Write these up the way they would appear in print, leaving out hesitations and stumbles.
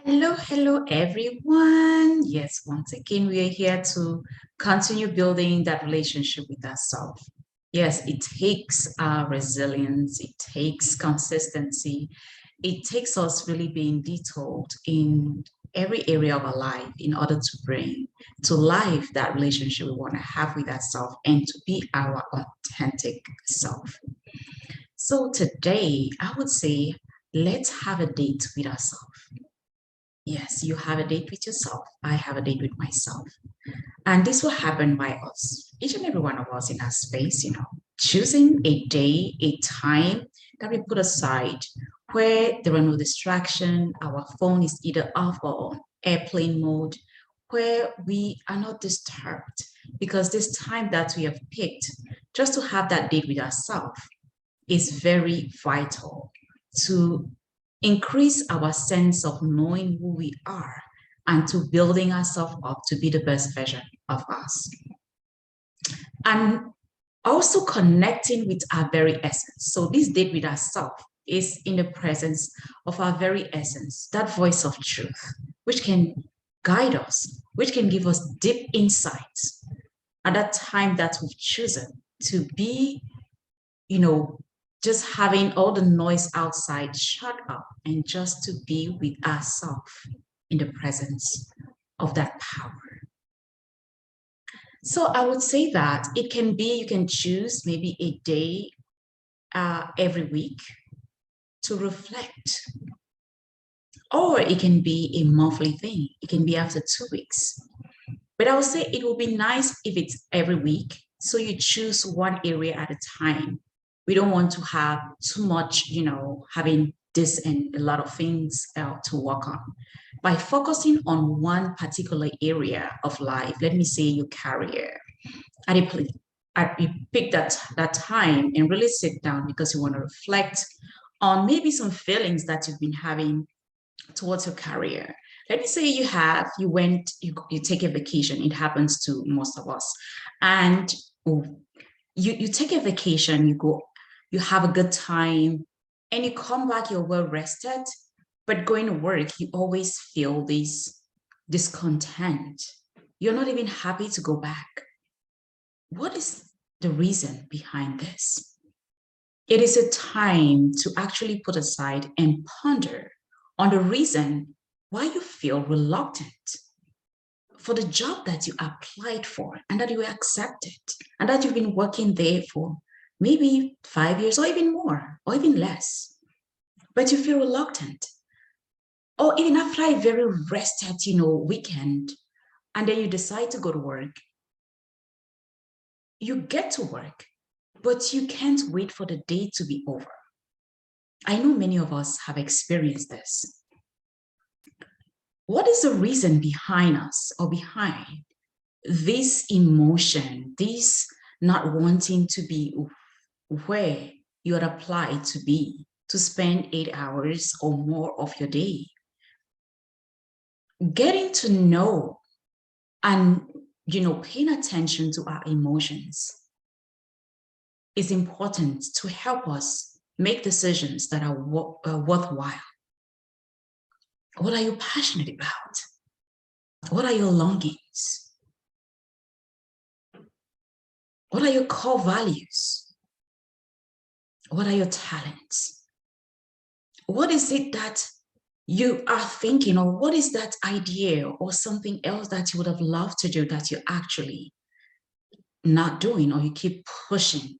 Hello, everyone. Yes, once again, we are here to continue building that relationship with ourselves. Yes, it takes resilience, it takes consistency, it takes us really being detailed in every area of our life in order to bring to life that relationship we want to have with ourselves and to be our authentic self. So today, I would say, let's have a date with ourselves. Yes, you have a date with yourself. I have a date with myself. And this will happen by us, each and every one of us in our space, choosing a day, a time that we put aside where there are no distraction, our phone is either off or on airplane mode, where we are not disturbed because this time that we have picked just to have that date with ourselves is very vital to increase our sense of knowing who we are and to building ourselves up to be the best version of us. And also connecting with our very essence. So this date with ourselves is in the presence of our very essence, that voice of truth, which can guide us, which can give us deep insights at that time that we've chosen to be, you know, just having all the noise outside shut up and just to be with ourselves in the presence of that power. So I would say that it can be, you can choose maybe a day every week to reflect, or it can be a monthly thing. It can be after 2 weeks. But I would say it will be nice if it's every week. So you choose one area at a time. We don't want to have too much, having this and a lot of things to work on. By focusing on one particular area of life, let me say your career, and you pick that time and really sit down because you want to reflect on maybe some feelings that you've been having towards your career. Let me say you take a vacation. It happens to most of us. And you take a vacation, you have a good time, and you come back, you're well rested, but going to work, you always feel this discontent. You're not even happy to go back. What is the reason behind this? It is a time to actually put aside and ponder on the reason why you feel reluctant for the job that you applied for and that you were accepted and that you've been working there for maybe 5 years or even more or even less, but you feel reluctant. Or even after a very rested, weekend, and then you decide to go to work, you get to work, but you can't wait for the day to be over. I know many of us have experienced this. What is the reason behind us or behind this emotion, this not wanting to be where you are applied to be, to spend 8 hours or more of your day? Getting to know and, paying attention to our emotions is important to help us make decisions that are worthwhile. What are you passionate about? What are your longings? What are your core values? What are your talents? What is it that you are thinking, or what is that idea or something else that you would have loved to do that you're actually not doing, or you keep pushing,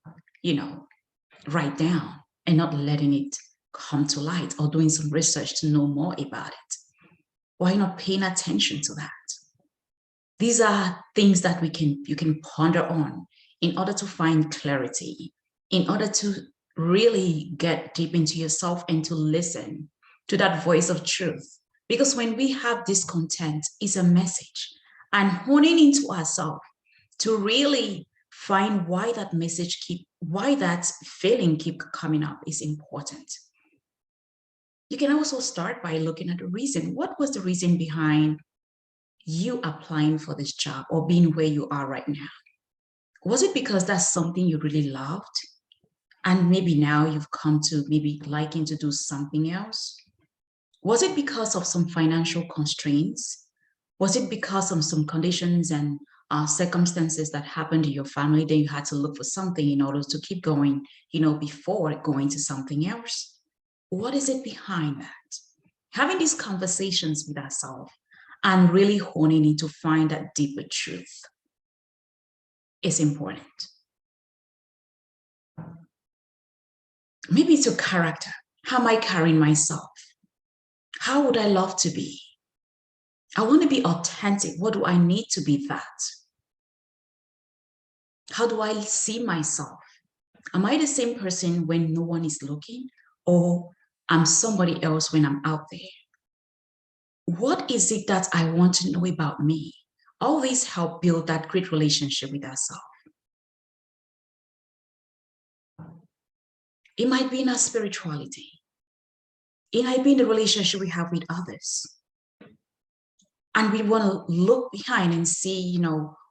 right down and not letting it come to light, or doing some research to know more about it? Why not paying attention to that? These are things that you can ponder on in order to find clarity, in order to really get deep into yourself and to listen to that voice of truth. Because when we have discontent, it's a message. And honing into ourselves to really find why that feeling keep coming up is important. You can also start by looking at the reason. What was the reason behind you applying for this job or being where you are right now? Was it because that's something you really loved? And maybe now you've come to maybe liking to do something else? Was it because of some financial constraints? Was it because of some conditions and circumstances that happened in your family? Then you had to look for something in order to keep going, before going to something else. What is it behind that? Having these conversations with ourselves and really honing in to find that deeper truth is important. Maybe it's your character. How am I carrying myself? How would I love to be? I want to be authentic. What do I need to be that? How do I see myself? Am I the same person when no one is looking? Or I'm somebody else when I'm out there? What is it that I want to know about me? All these help build that great relationship with ourselves. It might be in our spirituality. It might be in the relationship we have with others. And we want to look behind and see,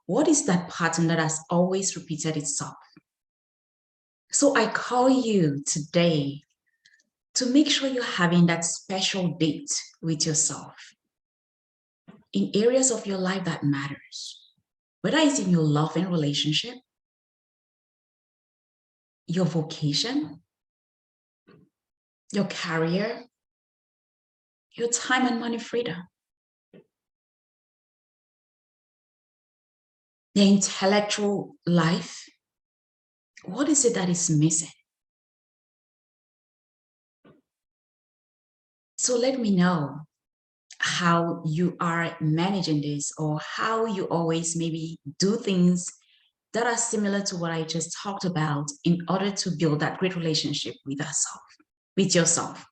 what is that pattern that has always repeated itself? So I call you today to make sure you're having that special date with yourself in areas of your life that matters, whether it's in your love and relationship, your vocation, your career, your time and money freedom, the intellectual life. What is it that is missing? So let me know how you are managing this, or how you always maybe do things that are similar to what I just talked about in order to build that great relationship with yourself.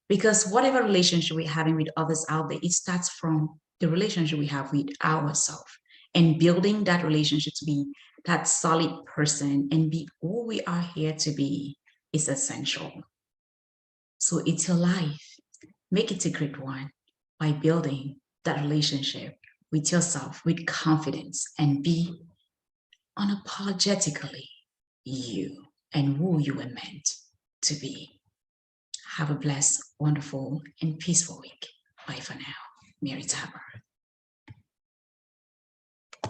Because whatever relationship we're having with others out there, it starts from the relationship we have with ourselves, and building that relationship to be that solid person and be who we are here to be is essential. So it's your life. Make it a great one by building that relationship with yourself with confidence, and be unapologetically you and who you were meant to be. Have a blessed, wonderful, and peaceful week. Bye for now. Mary Taber.